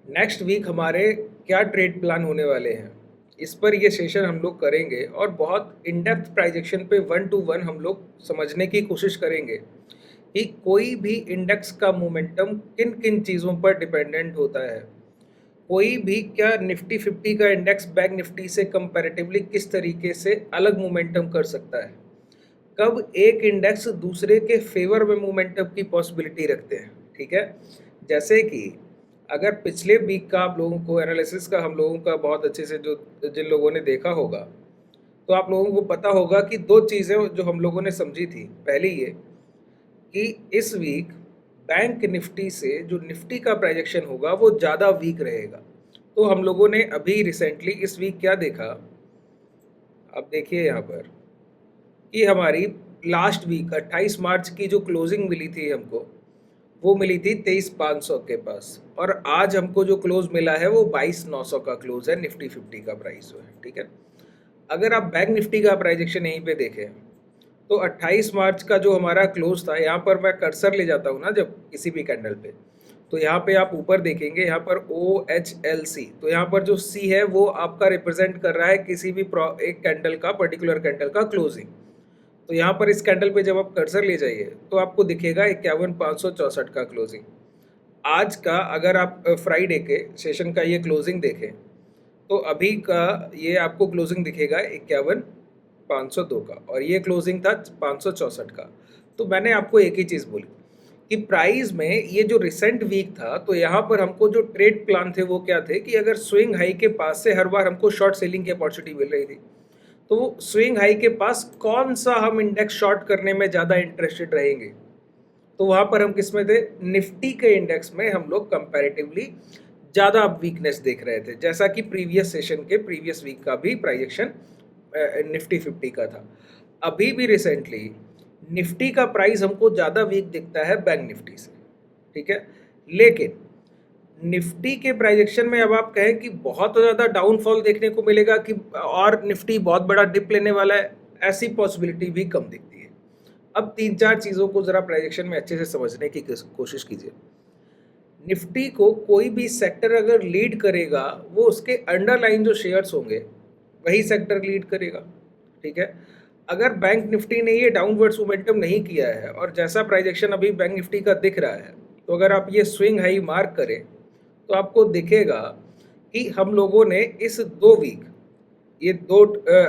Next week हमारे क्या trade plan होने वाले हैं, इस पर ये सेशन हम लोग करेंगे और बहुत इन डेप्थ प्राइजेक्शन पे वन टू वन हम लोग समझने की कोशिश करेंगे कि कोई भी इंडेक्स का मोमेंटम किन किन चीज़ों पर डिपेंडेंट होता है। कोई भी क्या निफ्टी 50 का इंडेक्स बैंक निफ्टी से कंपैरेटिवली किस तरीके से अलग मोमेंटम कर सकता है। कब एक इंडेक्स दूसरे के फेवर में मोमेंटम की पॉसिबिलिटी रखते हैं। ठीक है, जैसे कि अगर पिछले वीक का आप लोगों को एनालिसिस का हम लोगों का बहुत अच्छे से जो जिन लोगों ने देखा होगा, तो आप लोगों को पता होगा कि दो चीज़ें जो हम लोगों ने समझी थी। पहली ये कि इस वीक बैंक निफ्टी से जो निफ्टी का प्राइजेक्शन होगा वो ज़्यादा वीक रहेगा। तो हम लोगों ने अभी रिसेंटली इस वीक क्या देखा, आप देखिए यहाँ पर कि हमारी लास्ट वीक 28 मार्च की जो क्लोजिंग मिली थी हमको, वो मिली थी 23,500 के पास, और आज हमको जो क्लोज मिला है वो 22,900 का क्लोज है निफ्टी 50 का प्राइस जो है। ठीक है, अगर आप बैंक निफ्टी का प्राइजेक्शन यहीं पे देखें तो 28 मार्च का जो हमारा क्लोज था, यहाँ पर मैं कर्सर ले जाता हूँ ना जब किसी भी कैंडल पे, तो यहाँ पे आप ऊपर देखेंगे यहाँ पर OHLC, तो यहाँ पर जो C है वो आपका रिप्रेजेंट कर रहा है किसी भी एक कैंडल का, पर्टिकुलर कैंडल का क्लोजिंग। तो यहाँ पर इस कैंडल पे जब आप कर्सर ले जाइए तो आपको दिखेगा 51,564 का क्लोजिंग। आज का अगर आप फ्राइडे के सेशन का ये क्लोजिंग देखें तो अभी का ये आपको क्लोजिंग दिखेगा 51,502 का, और ये क्लोजिंग था 564 का। तो मैंने आपको एक ही चीज़ बोली कि प्राइस में ये जो रिसेंट वीक था, तो यहाँ पर हमको जो ट्रेड प्लान थे वो क्या थे कि अगर स्विंग हाई के पास से हर बार हमको शॉर्ट सेलिंग की अपॉर्चुनिटी मिल रही थी, तो वो स्विंग हाई के पास कौन सा हम इंडेक्स शॉर्ट करने में ज़्यादा इंटरेस्टेड रहेंगे। तो वहाँ पर हम किस में थे, निफ्टी के इंडेक्स में हम लोग कंपैरेटिवली ज़्यादा वीकनेस देख रहे थे, जैसा कि प्रीवियस सेशन के प्रीवियस वीक का भी प्राइजेक्शन निफ्टी 50 का था। अभी भी रिसेंटली निफ्टी का प्राइस हमको ज़्यादा वीक दिखता है बैंक निफ्टी से। ठीक है, लेकिन निफ्टी के प्राइजेक्शन में अब आप कहें कि बहुत ज़्यादा डाउनफॉल देखने को मिलेगा कि और निफ्टी बहुत बड़ा डिप लेने वाला है, ऐसी पॉसिबिलिटी भी कम दिखती है। अब तीन चार चीज़ों को ज़रा प्राइजेक्शन में अच्छे से समझने की कोशिश कीजिए। निफ्टी को कोई भी सेक्टर अगर लीड करेगा, वो उसके अंडरलाइन जो शेयर्स होंगे वही सेक्टर लीड करेगा। ठीक है, अगर बैंक निफ्टी ने ये डाउनवर्ड्स मोमेंटम नहीं किया है और जैसा प्राइजेक्शन अभी बैंक निफ्टी का दिख रहा है, तो अगर आप ये स्विंग हाई मार्क करें तो आपको दिखेगा कि हम लोगों ने इस 2 वीक, ये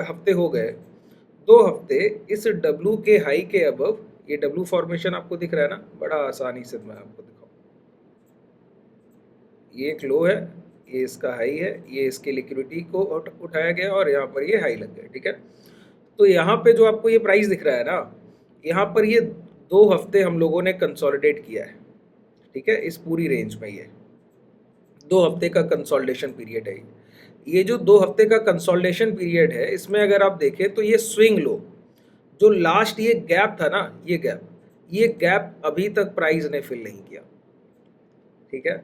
हफ्ते हो गए, 2 हफ्ते इस डब्लू के हाई के अबव, ये डब्लू फॉर्मेशन आपको दिख रहा है ना, बड़ा आसानी से मैं आपको दिखाऊँ, ये एक लो है, ये इसका हाई है, ये इसकी लिक्विडिटी को उठाया गया और यहाँ पर ये हाई लग गया। ठीक है, तो यहाँ पे जो आपको ये प्राइस दिख रहा है ना, यहाँ पर ये 2 हफ्ते हम लोगों ने कंसोलिडेट किया है। ठीक है, इस पूरी रेंज में ये 2 हफ्ते का कंसोलिडेशन पीरियड है। ये जो 2 हफ्ते का कंसोलिडेशन पीरियड है, इसमें अगर आप देखें तो ये स्विंग लो, जो लास्ट ये गैप था ना, ये गैप अभी तक प्राइस ने फिल नहीं किया। ठीक है,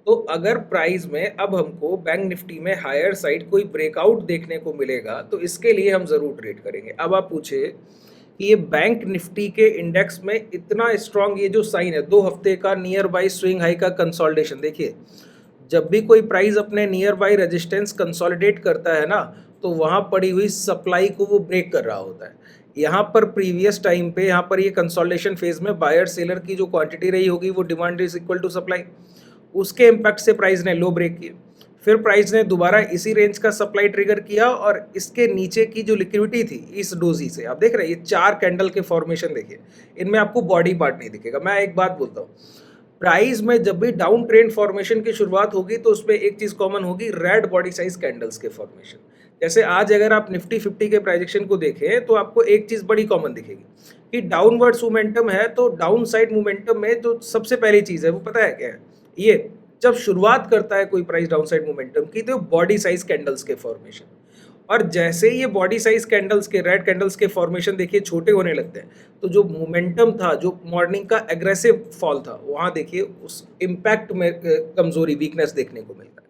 तो अगर प्राइस में अब हमको बैंक निफ्टी में हायर साइड कोई ब्रेकआउट देखने को मिलेगा, तो इसके लिए हम ज़रूर ट्रेड करेंगे। अब आप पूछे कि ये बैंक निफ्टी के इंडेक्स में इतना स्ट्रांग ये जो साइन है 2 हफ्ते का नियर बाई स्विंग हाई का कंसोलिडेशन, देखिए जब भी कोई प्राइस अपने नियर बाई रेजिस्टेंस कंसोलिडेट करता है ना, तो वहाँ पड़ी हुई सप्लाई को वो ब्रेक कर रहा होता है। यहाँ पर प्रीवियस टाइम पे यहाँ पर ये कंसोलिडेशन फेज में बायर सेलर की जो क्वांटिटी रही होगी वो demand is equal to supply, उसके इम्पैक्ट से प्राइस ने लो ब्रेक किया, फिर प्राइस ने दोबारा इसी रेंज का सप्लाई ट्रिगर किया और इसके नीचे की जो लिक्विडिटी थी इस डोजी से, आप देख रहे हैं ये 4 कैंडल के फॉर्मेशन देखिए, इनमें आपको बॉडी पार्ट नहीं दिखेगा। मैं एक बात बोलता हूँ, प्राइस में जब भी डाउन ट्रेंड फॉर्मेशन की शुरुआत होगी तो उसमें एक चीज़ कॉमन होगी, रेड बॉडी साइज कैंडल्स के फॉर्मेशन। जैसे आज अगर आप निफ्टी 50 के प्राइजेक्शन को देखें तो आपको एक चीज़ बड़ी कॉमन दिखेगी कि डाउनवर्ड्स मोमेंटम है, तो डाउन साइड मोमेंटम में जो सबसे पहली चीज़ है वो पता है क्या है, ये जब शुरुआत करता है कोई प्राइस डाउन साइड मोमेंटम की, तो बॉडी साइज कैंडल्स के फॉर्मेशन, और जैसे ही ये बॉडी साइज कैंडल्स के, रेड कैंडल्स के फॉर्मेशन देखिए छोटे होने लगते हैं, तो जो मोमेंटम था, जो मॉर्निंग का एग्रेसिव फॉल था, वहाँ देखिए उस इम्पैक्ट में कमजोरी, वीकनेस देखने को मिलता है।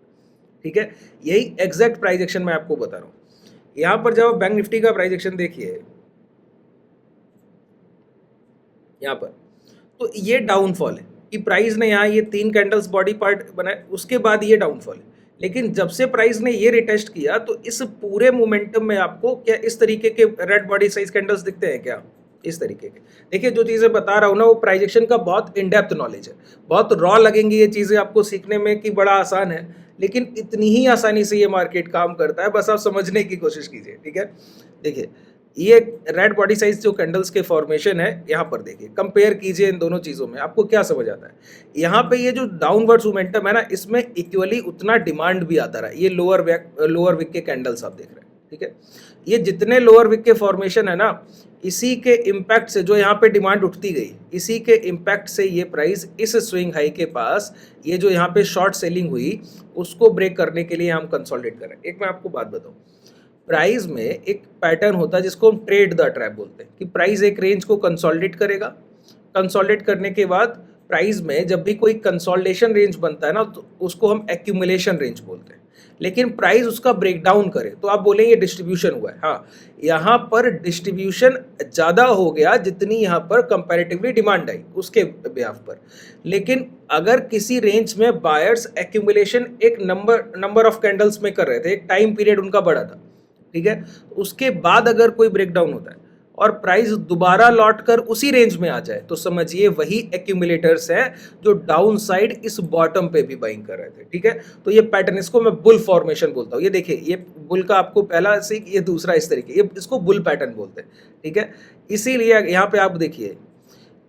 ठीक है, यही एग्जैक्ट प्राइजेक्शन मैं आपको बता रहा हूँ। यहाँ पर जब आप बैंक निफ्टी का प्राइजेक्शन देखिए यहाँ पर, तो ये डाउनफॉल है, कि प्राइस ने यहाँ ये 3 कैंडल्स बॉडी पार्ट बनाए, उसके बाद ये डाउनफॉल है। लेकिन जब से प्राइस ने ये रिटेस्ट किया तो इस पूरे मोमेंटम में आपको क्या इस तरीके के रेड बॉडी साइज कैंडल्स दिखते हैं क्या? इस तरीके के। देखिए जो चीज़ें बता रहा हूँ ना वो प्राइजेक्शन का बहुत इन डेप्थ नॉलेज है। बहुत रॉ लगेंगी ये चीज़ें आपको सीखने में कि बड़ा आसान है, लेकिन इतनी ही आसानी से ये मार्केट काम करता है, बस आप समझने की कोशिश कीजिए, ठीक है? देखिए ये रेड बॉडी साइज जो कैंडल्स के फॉर्मेशन है, यहाँ पर देखिए कंपेयर कीजिए इन दोनों चीज़ों में, आपको क्या समझ आता है? यहाँ पे ये जो डाउनवर्ड्स मोमेंटम है ना, इसमें इक्वली उतना डिमांड भी आता रहा है। ये लोअर विक के कैंडल्स आप देख रहे हैं, ठीक है? ये जितने लोअर विक के फॉर्मेशन है ना, इसी के इम्पैक्ट से जो यहाँ पे डिमांड उठती गई, इसी के इम्पैक्ट से ये प्राइस इस स्विंग हाई के पास, ये जो यहाँ पे शॉर्ट सेलिंग हुई, उसको ब्रेक करने के लिए हम कंसोलिडेट कर रहे हैं। एक मैं आपको बात बताऊँ, प्राइस में एक पैटर्न होता है जिसको हम ट्रेड द ट्रैप बोलते हैं, कि प्राइस एक रेंज को कंसोलिडेट करेगा, कंसोलिडेट करने के बाद प्राइस में जब भी कोई कंसोलिडेशन रेंज बनता है ना, तो उसको हम एक्यूमुलेशन रेंज बोलते हैं। लेकिन प्राइस उसका ब्रेकडाउन करे तो आप बोलेंगे डिस्ट्रीब्यूशन हुआ है। हाँ, यहाँ पर डिस्ट्रीब्यूशन ज़्यादा हो गया जितनी यहाँ पर कंपैरेटिवली डिमांड आई उसके बिहाफ पर। लेकिन अगर किसी रेंज में बायर्स एक्यूमुलेशन एक नंबर ऑफ कैंडल्स में कर रहे थे, एक टाइम पीरियड उनका बड़ा था, ठीक है, उसके बाद अगर कोई ब्रेकडाउन होता है और प्राइस दोबारा लौट कर उसी रेंज में आ जाए, तो समझिए वही एक्यूमुलेटर्स हैं जो डाउन साइड इस बॉटम पे भी बाइंग कर रहे थे, ठीक है? तो ये पैटर्न, इसको मैं बुल फॉर्मेशन बोलता हूँ। ये देखिए, ये बुल का आपको पहला से, ये दूसरा इस तरीके, ये इसको बुल पैटर्न बोलते हैं, ठीक है? इसीलिए यहाँ पे आप देखिए,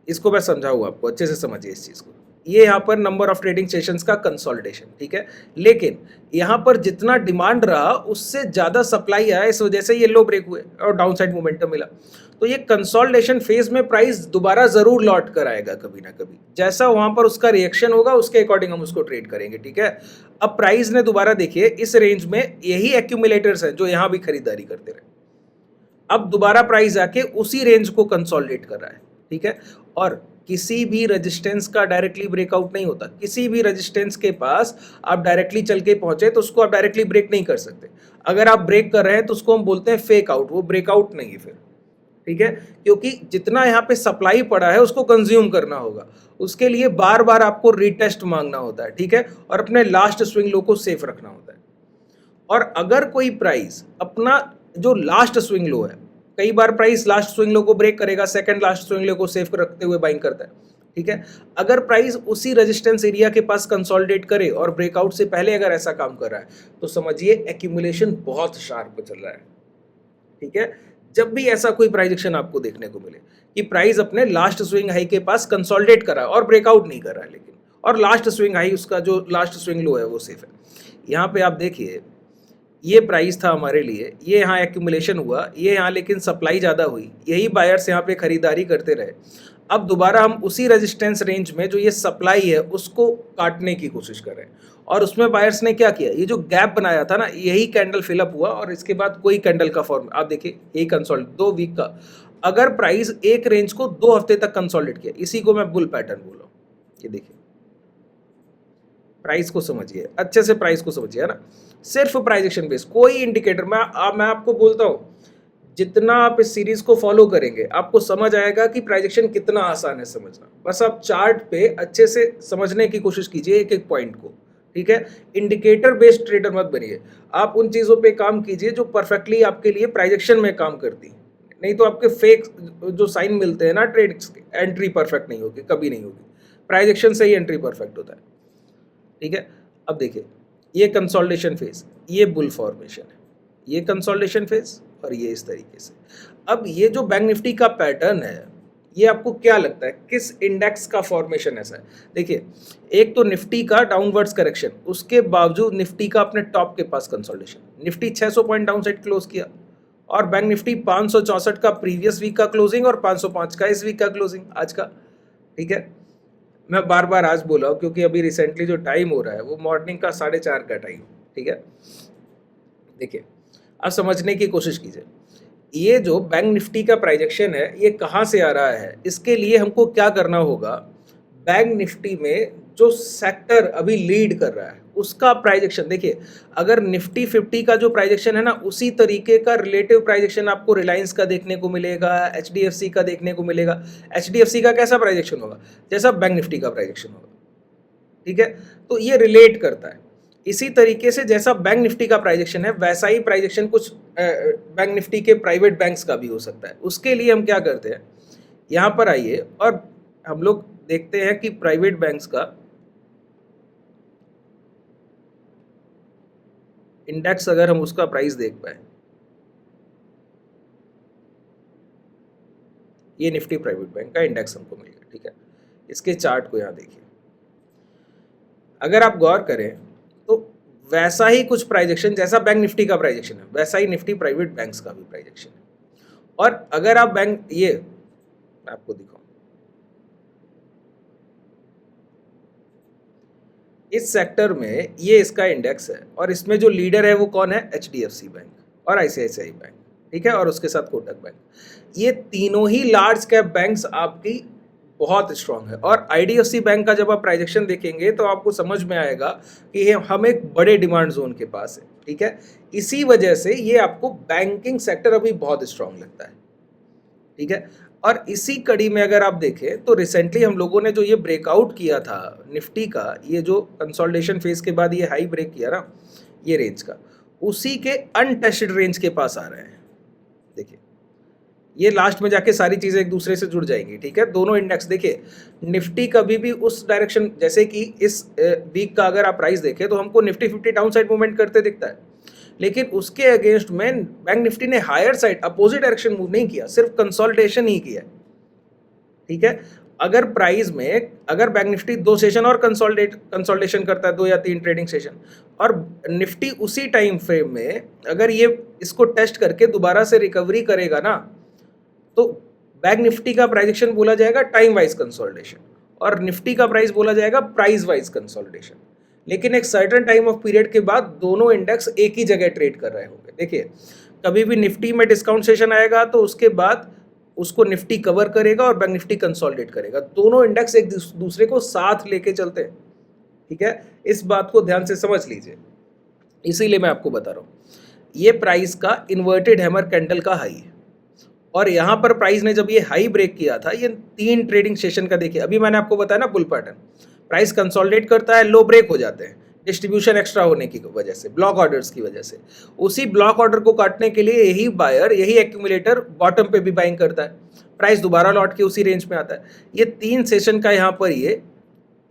इसको मैं समझाऊँ आपको, अच्छे से समझिए इस चीज़ को। ये यहाँ पर नंबर ऑफ ट्रेडिंग सेशंस का कंसोलिडेशन, ठीक है? लेकिन यहाँ पर जितना डिमांड रहा उससे ज़्यादा सप्लाई आया, इस वजह से ये लो ब्रेक हुए और डाउन साइड मोमेंटम मिला। तो ये कंसोलिडेशन फेज में प्राइस दोबारा ज़रूर लौट कर आएगा कभी ना कभी, जैसा वहाँ पर उसका रिएक्शन होगा उसके अकॉर्डिंग हम उसको ट्रेड करेंगे, ठीक है? अब प्राइस ने दोबारा देखिए इस रेंज में यही एक्यूमुलेटर्स हैं जो यहाँ भी खरीदारी करते रहे, अब दोबारा प्राइस आके उसी रेंज को कंसोलिडेट कर रहा है, ठीक है? और किसी भी रेजिस्टेंस का डायरेक्टली ब्रेकआउट नहीं होता। किसी भी रेजिस्टेंस के पास आप डायरेक्टली चल के पहुंचे तो उसको आप डायरेक्टली ब्रेक नहीं कर सकते। अगर आप ब्रेक कर रहे हैं तो उसको हम बोलते हैं फेक आउट, वो ब्रेकआउट नहीं है फिर, ठीक है? क्योंकि जितना यहाँ पे सप्लाई पड़ा है उसको कंज्यूम करना होगा, उसके लिए बार बार आपको रीटेस्ट मांगना होता है, ठीक है? और अपने लास्ट स्विंग लो को सेफ रखना होता है। और अगर कोई प्राइस अपना जो लास्ट स्विंग लो है, कई बार प्राइस लास्ट स्विंग लो को ब्रेक करेगा, सेकंड लास्ट स्विंग लो को सेफ रखते हुए बाइंग करता है, ठीक है? अगर प्राइस उसी रेजिस्टेंस एरिया के पास कंसोलिडेट करे और ब्रेकआउट से पहले अगर ऐसा काम कर रहा है, तो समझिए एक्यूमुलेशन बहुत शार्प चल रहा है, ठीक है? जब भी ऐसा कोई प्राइस एक्शन आपको देखने को मिले कि प्राइस अपने लास्ट स्विंग हाई के पास कंसोलिडेट कर रहा है और ब्रेकआउट नहीं कर रहा है, लेकिन और लास्ट स्विंग हाई उसका जो लास्ट स्विंग लो है वो सेफ है, यहाँ पे आप देखिए ये प्राइस था हमारे लिए, ये यहाँ एक्यूमुलेशन हुआ, ये यहाँ लेकिन सप्लाई ज़्यादा हुई, यही बायर्स यहाँ पे खरीदारी करते रहे। अब दोबारा हम उसी रेजिस्टेंस रेंज में जो ये सप्लाई है उसको काटने की कोशिश कर रहे हैं, और उसमें बायर्स ने क्या किया, ये जो गैप बनाया था ना, यही कैंडल फिलअप हुआ और इसके बाद कोई कैंडल का फॉर्म आप देखिए, यही कंसोलिड 2 वीक का, अगर प्राइस एक रेंज को 2 हफ्ते तक कंसोलिडेट किया, इसी को मैं बुल पैटर्न बोल रहा हूँ। ये देखिए प्राइस को समझिए, अच्छे से प्राइस को समझिए, है ना? सिर्फ प्राइस एक्शन बेस, कोई इंडिकेटर, मैं आपको बोलता हूँ, जितना आप इस सीरीज को फॉलो करेंगे आपको समझ आएगा कि प्राइस एक्शन कितना आसान है समझना। बस आप चार्ट पे अच्छे से समझने की कोशिश कीजिए एक एक पॉइंट को, ठीक है? इंडिकेटर बेस्ड ट्रेडर मत बनिए, आप उन चीज़ों पे काम कीजिए जो परफेक्टली आपके लिए प्राइस एक्शन में काम करती, नहीं तो आपके फेक जो साइन मिलते हैं ना ट्रेड्स के, एंट्री परफेक्ट नहीं होगी, कभी नहीं होगी। प्राइस एक्शन से ही एंट्री परफेक्ट होता है, ठीक है? अब देखिए ये कंसोलिडेशन फेज, ये बुल फॉर्मेशन है, ये कंसोलिडेशन फेज और ये इस तरीके से। अब ये जो बैंक निफ्टी का पैटर्न है, ये आपको क्या लगता है किस इंडेक्स का फॉर्मेशन ऐसा है? देखिए एक तो निफ्टी का डाउनवर्ड्स करेक्शन, उसके बावजूद निफ्टी का अपने टॉप के पास consolidation, Nifty 600 point down side close किया और बैंक निफ्टी 564 का प्रीवियस वीक का क्लोजिंग और 505 का इस वीक का क्लोजिंग आज का, ठीक है? मैं बार बार आज बोला हूँ क्योंकि अभी रिसेंटली जो टाइम हो रहा है वो मॉर्निंग का 4:30 का टाइम, ठीक है? देखिए आप समझने की कोशिश कीजिए, ये जो बैंक निफ्टी का प्राइजेक्शन है ये कहाँ से आ रहा है, इसके लिए हमको क्या करना होगा, बैंक निफ्टी में जो सेक्टर अभी लीड कर रहा है उसका प्राइजेक्शन देखिए, अगर निफ्टी 50 का जो प्राइजेक्शन है ना, उसी तरीके का रिलेटिव प्राइजेक्शन आपको रिलायंस का देखने को मिलेगा, एचडीएफसी का देखने को मिलेगा। एचडीएफसी का कैसा प्राइजेक्शन होगा? जैसा बैंक निफ्टी का प्राइजेक्शन होगा, ठीक है। तो ये रिलेट करता है। इसी तरीके से जैसा बैंक निफ्टी का प्राइजेक्शन है, वैसा ही प्राइजेक्शन कुछ बैंक निफ्टी के प्राइवेट बैंक्स का भी हो सकता है। उसके लिए हम क्या करते हैं, यहाँ पर आइए और हम लोग देखते हैं कि प्राइवेट बैंक्स का इंडेक्स अगर हम उसका प्राइस देख पाए, ये निफ्टी प्राइवेट बैंक का इंडेक्स हमको मिल गया, ठीक है। इसके चार्ट को यहाँ देखिए, अगर आप गौर करें तो वैसा ही कुछ प्राइजेक्शन जैसा बैंक निफ्टी का प्राइजेक्शन है, वैसा ही निफ्टी प्राइवेट बैंक्स का भी प्राइजेक्शन है। और अगर आप बैंक, ये मैं आपको दिखाऊं, इस सेक्टर में ये इसका इंडेक्स है और इसमें जो लीडर है वो कौन है? एचडीएफसी बैंक और आईसीआईसीआई बैंक, ठीक है, और उसके साथ कोटक बैंक। ये तीनों ही लार्ज कैप बैंक्स आपकी बहुत स्ट्रांग है। और आईडीएफसी बैंक का जब आप प्राइजेक्शन देखेंगे तो आपको समझ में आएगा कि हम एक बड़े डिमांड जोन के पास है, ठीक है। इसी वजह से ये आपको बैंकिंग सेक्टर अभी बहुत स्ट्रांग लगता है, ठीक है। और इसी कड़ी में अगर आप देखें तो रिसेंटली हम लोगों ने जो ये ब्रेकआउट किया था निफ्टी का, ये जो कंसोलिडेशन फेज के बाद ये हाई ब्रेक किया ना, ये रेंज का, उसी के अनटेस्टेड रेंज के पास आ रहे हैं। देखिए, ये लास्ट में जाके सारी चीज़ें एक दूसरे से जुड़ जाएंगी, ठीक है। दोनों इंडेक्स देखिए, निफ्टी कभी भी उस डायरेक्शन, जैसे कि इस वीक का अगर आप प्राइस देखें तो हमको निफ्टी 50 डाउन साइड मूवमेंट करते दिखता है, लेकिन उसके अगेंस्ट में बैंक निफ्टी ने higher side opposite direction move नहीं किया, सिर्फ कंसोलिडेशन ही किया, ठीक है। अगर प्राइस में, अगर बैंक निफ्टी 2 सेशन और कंसोलिडेशन करता है, 2 या 3 ट्रेडिंग सेशन, और निफ्टी उसी टाइम फ्रेम में अगर ये इसको टेस्ट करके दोबारा से रिकवरी करेगा ना, तो बैंक निफ्टी का प्राइजेक्शन बोला जाएगा टाइम वाइज कंसोलिडेशन और निफ्टी का प्राइस बोला जाएगा प्राइस वाइज कंसोलिडेशन। लेकिन एक सर्टेन टाइम ऑफ पीरियड के बाद दोनों इंडेक्स एक ही जगह ट्रेड कर रहे होंगे। देखिए, कभी भी निफ्टी में डिस्काउंट सेशन आएगा तो उसके बाद उसको निफ्टी कवर करेगा और बैंक निफ्टी कंसोलिडेट करेगा, दोनों इंडेक्स एक दूसरे को साथ लेके चलते हैं, ठीक है। इस बात को ध्यान से समझ लीजिए, इसीलिए मैं आपको बता रहा हूँ, ये प्राइस का इन्वर्टेड हैमर कैंडल का हाई है और यहाँ पर प्राइस ने जब ये हाई ब्रेक किया था, ये 3 ट्रेडिंग सेशन का देखिए, अभी मैंने आपको बताया ना बुल पैटर्न, प्राइस कंसोलिडेट करता है, लो ब्रेक हो जाते हैं डिस्ट्रीब्यूशन एक्स्ट्रा होने की वजह से, ब्लॉक ऑर्डर्स की वजह से। उसी ब्लॉक ऑर्डर को काटने के लिए यही बायर, यही एक्यूमुलेटर बॉटम पे भी बाइंग करता है, प्राइस दोबारा लौट के उसी रेंज में आता है। ये 3 सेशन का यहाँ पर ये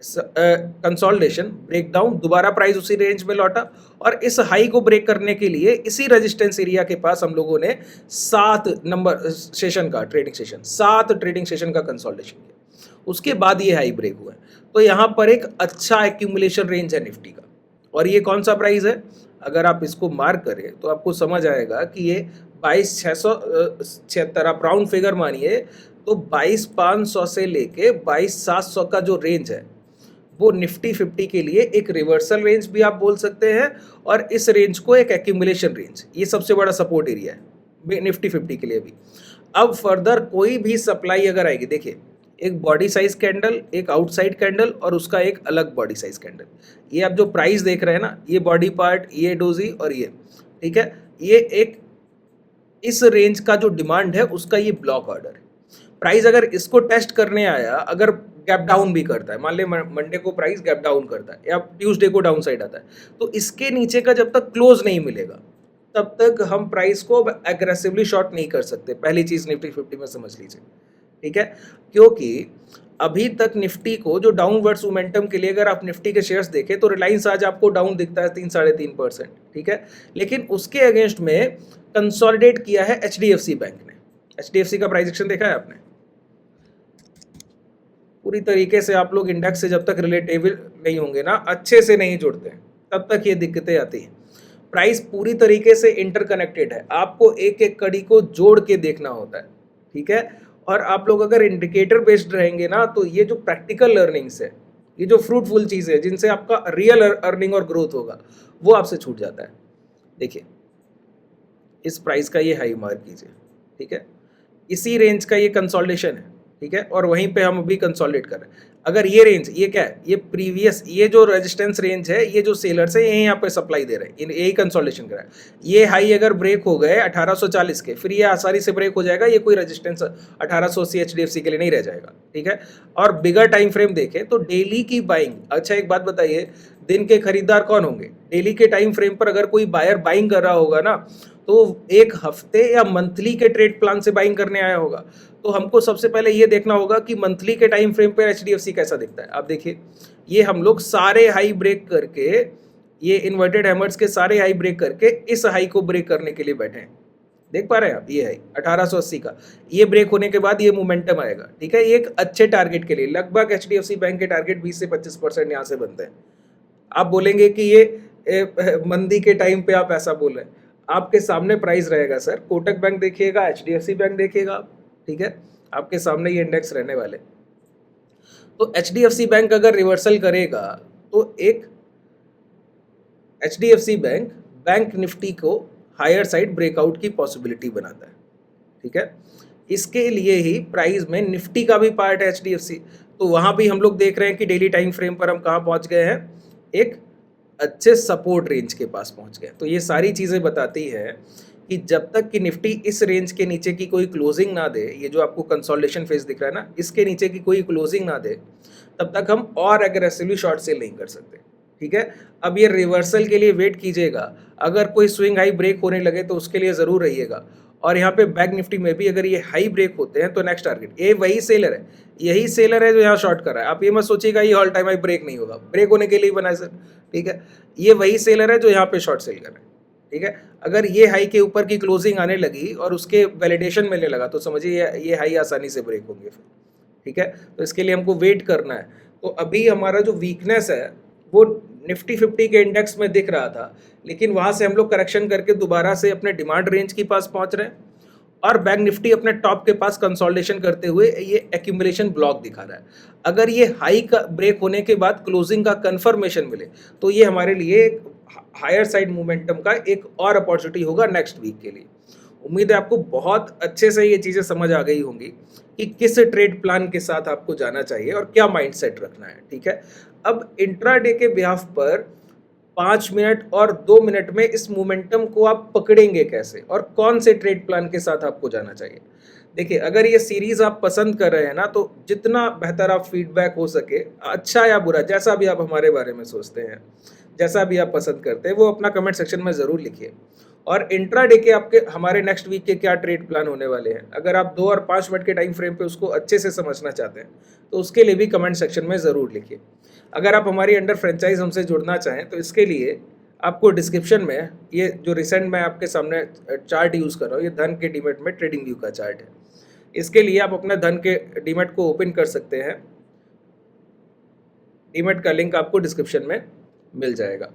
कंसोलिडेशन, ब्रेकडाउन, दोबारा प्राइस उसी रेंज में लौटा और इस हाई को ब्रेक करने के लिए इसी रेजिस्टेंस एरिया के पास हम लोगों ने 7 नंबर सेशन का ट्रेडिंग सेशन, 7 ट्रेडिंग सेशन का कंसोलिडेशन किया, उसके बाद ये हाई ब्रेक हुआ है। तो यहाँ पर एक अच्छा एक्यूमुलेशन रेंज है निफ्टी का। और ये कौन सा प्राइस है? अगर आप इसको मार्क करें तो आपको समझ आएगा कि ये 22,676, आप राउंड फिगर मानिए तो 22,500 से लेके 22,700 का जो रेंज है वो निफ्टी 50 के लिए एक रिवर्सल रेंज भी आप बोल सकते हैं और इस रेंज को एक एक्यूमुलेशन रेंज, ये सबसे बड़ा सपोर्ट एरिया है निफ्टी 50 के लिए भी। अब फर्दर कोई भी सप्लाई अगर आएगी, देखिए एक बॉडी साइज कैंडल, एक आउटसाइड कैंडल और उसका एक अलग बॉडी साइज कैंडल, ये आप जो प्राइस देख रहे हैं ना, ये बॉडी पार्ट, ये डोजी और ये, ठीक है, ये एक इस रेंज का जो डिमांड है उसका ये ब्लॉक ऑर्डर है। प्राइस अगर इसको टेस्ट करने आया, अगर गैप डाउन भी करता है, मान ले मंडे को प्राइस गैप डाउन करता है या ट्यूसडे को डाउन साइड आता है, तो इसके नीचे का जब तक क्लोज नहीं मिलेगा तब तक हम प्राइस को एग्रेसिवली शॉर्ट नहीं कर सकते। पहली चीज निफ्टी 50 में समझ लीजिए, ठीक है, क्योंकि अभी तक निफ्टी को जो डाउनवर्ड्स मोमेंटम के लिए अगर आप निफ्टी के शेयर्स देखें तो रिलायंस आज आपको डाउन दिखता है 3-3.5%, ठीक है, लेकिन उसके अगेंस्ट में कंसोलिडेट किया है एचडीएफसी बैंक ने। एचडीएफसी का प्राइस एक्शन देखा है आपने? पूरी तरीके से आप लोग इंडेक्स से जब तक रिलेटेबल नहीं होंगे ना, अच्छे से नहीं जुड़ते हैं, तब तक ये दिक्कतें आती हैं। प्राइस पूरी तरीके से इंटरकनेक्टेड है, आपको एक एक कड़ी को जोड़ के देखना होता है, ठीक है। और आप लोग अगर इंडिकेटर बेस्ड रहेंगे ना, तो ये जो प्रैक्टिकल लर्निंग्स है, ये जो फ्रूटफुल चीज़ है जिनसे आपका रियल अर्निंग और ग्रोथ होगा, वो आपसे छूट जाता है। देखिए, इस प्राइस का ये हाई मार्क कीजिए, ठीक है, इसी रेंज का ये कंसोलिडेशन है, ठीक है, और वहीं पे हम अभी कंसोलिडेट कर रहे हैं। अगर ये रेंज, ये क्या है, ये प्रीवियस, ये जो रेजिस्टेंस रेंज है, ये जो सेलर्स है ये यहाँ पे सप्लाई दे रहे हैं, यही कंसोलिडेशन कर रहा है। ये हाई अगर ब्रेक हो गए 1840 के, फिर ये आसानी से ब्रेक हो जाएगा, ये कोई रेजिस्टेंस 1880 HDFC के लिए नहीं रह जाएगा, ठीक है। और बिगर टाइम फ्रेम देखें तो डेली की बाइंग, अच्छा एक बात बताइए, दिन के खरीदार कौन होंगे? डेली के टाइम फ्रेम पर अगर कोई बायर बाइंग कर रहा होगा ना, तो एक हफ्ते या मंथली के ट्रेड प्लान से बाइंग करने आया होगा। तो हमको सबसे पहले ये देखना होगा कि मंथली के टाइम फ्रेम पर HDFC कैसा दिखता है। आप देखिए, ये हम लोग सारे हाई ब्रेक करके, ये इन्वर्टेड हैमर्स के सारे हाई ब्रेक करके इस हाई को ब्रेक करने के लिए बैठे हैं। देख पा रहे हैं आप, ये है 1880 का, ये ब्रेक होने के बाद ये मोमेंटम आएगा, ठीक है। ये एक अच्छे टारगेट के लिए, लगभग HDFC बैंक के टारगेट 20 से 25% यहाँ से बनते हैं। आप बोलेंगे कि ये मंदी के टाइम पे आप ऐसा बोल रहे हैं, आपके सामने प्राइस रहेगा सर, कोटक बैंक देखिएगा, HDFC बैंक देखिएगा, ठीक है, आपके सामने ये इंडेक्स रहने वाले। तो HDFC बैंक अगर रिवर्सल करेगा तो एक HDFC बैंक बैंक निफ्टी को हायर साइड ब्रेकआउट की पॉसिबिलिटी बनाता है, ठीक है। इसके लिए ही प्राइस में निफ्टी का भी पार्ट है HDFC, तो वहाँ भी हम लोग देख रहे हैं कि डेली टाइम फ्रेम पर हम कहाँ पहुँच गए हैं, एक अच्छे सपोर्ट रेंज के पास पहुँच गए। तो ये सारी चीज़ें बताती है कि जब तक कि निफ्टी इस रेंज के नीचे की कोई क्लोजिंग ना दे, ये जो आपको कंसोलिडेशन फेज दिख रहा है ना, इसके नीचे की कोई क्लोजिंग ना दे, तब तक हम और एग्रेसिवली शॉर्ट सेल नहीं कर सकते, ठीक है। अब ये रिवर्सल के लिए वेट कीजिएगा, अगर कोई स्विंग हाई ब्रेक होने लगे तो उसके लिए ज़रूर रहिएगा। और यहाँ पे बैंक निफ्टी में भी अगर ये हाई ब्रेक होते हैं तो नेक्स्ट टारगेट, ये वही सेलर है, यही सेलर है जो यहाँ शॉर्ट कर रहा है। आप ये मत सोचिएगा ये ऑल टाइम हाई ब्रेक नहीं होगा, ब्रेक होने के लिए बना है सर, ठीक है। ये वही सेलर है जो यहाँ पे शॉर्ट सेल कर रहा है, ठीक है। अगर ये हाई के ऊपर की क्लोजिंग आने लगी और उसके वैलिडेशन मिलने लगा तो समझिए ये हाई आसानी से ब्रेक होंगे फिर, ठीक है। तो इसके लिए हमको वेट करना है। तो अभी हमारा जो वीकनेस है वो निफ्टी 50 के इंडेक्स में दिख रहा था, लेकिन वहाँ से हम लोग करेक्शन करके दोबारा से अपने डिमांड रेंज के पास पहुँच रहे हैं, और बैंक निफ्टी अपने टॉप के पास कंसोलिडेशन करते हुए ये एक्यूमुलेशन ब्लॉक दिखा रहा है। अगर ये हाई का ब्रेक होने के बाद क्लोजिंग का कंफर्मेशन मिले तो ये हमारे लिए हायर साइड मोमेंटम का एक और अपॉर्चुनिटी होगा नेक्स्ट वीक के लिए। उम्मीद है आपको बहुत अच्छे से ये चीज़ें समझ आ गई होंगी कि किस ट्रेड प्लान के साथ आपको जाना चाहिए और क्या माइंडसेट रखना है, ठीक है। अब इंट्राडे के बिहाफ पर 5 मिनट और 2 मिनट में इस मोमेंटम को आप पकड़ेंगे कैसे और कौन से ट्रेड प्लान के साथ आपको जाना चाहिए। देखिए, अगर ये सीरीज़ आप पसंद कर रहे हैं ना, तो जितना बेहतर आप फीडबैक हो सके, अच्छा या बुरा, जैसा भी आप हमारे बारे में सोचते हैं, जैसा भी आप पसंद करते हैं, वो अपना कमेंट सेक्शन में ज़रूर लिखिए। और इंट्राडे के आपके हमारे नेक्स्ट वीक के क्या ट्रेड प्लान होने वाले हैं, अगर आप 2 और 5 मिनट के टाइम फ्रेम पे उसको अच्छे से समझना चाहते हैं तो उसके लिए भी कमेंट सेक्शन में ज़रूर लिखिए। अगर आप हमारी अंडर फ्रेंचाइज हमसे जुड़ना चाहें तो इसके लिए आपको डिस्क्रिप्शन में ये जो रिसेंट मैं आपके सामने चार्ट यूज़ कर रहा हूँ, ये धन के डीमेट में ट्रेडिंग व्यू का चार्ट है। इसके लिए आप अपने धन के डीमेट को ओपन कर सकते हैं, डीमेट का लिंक आपको डिस्क्रिप्शन में मिल जाएगा।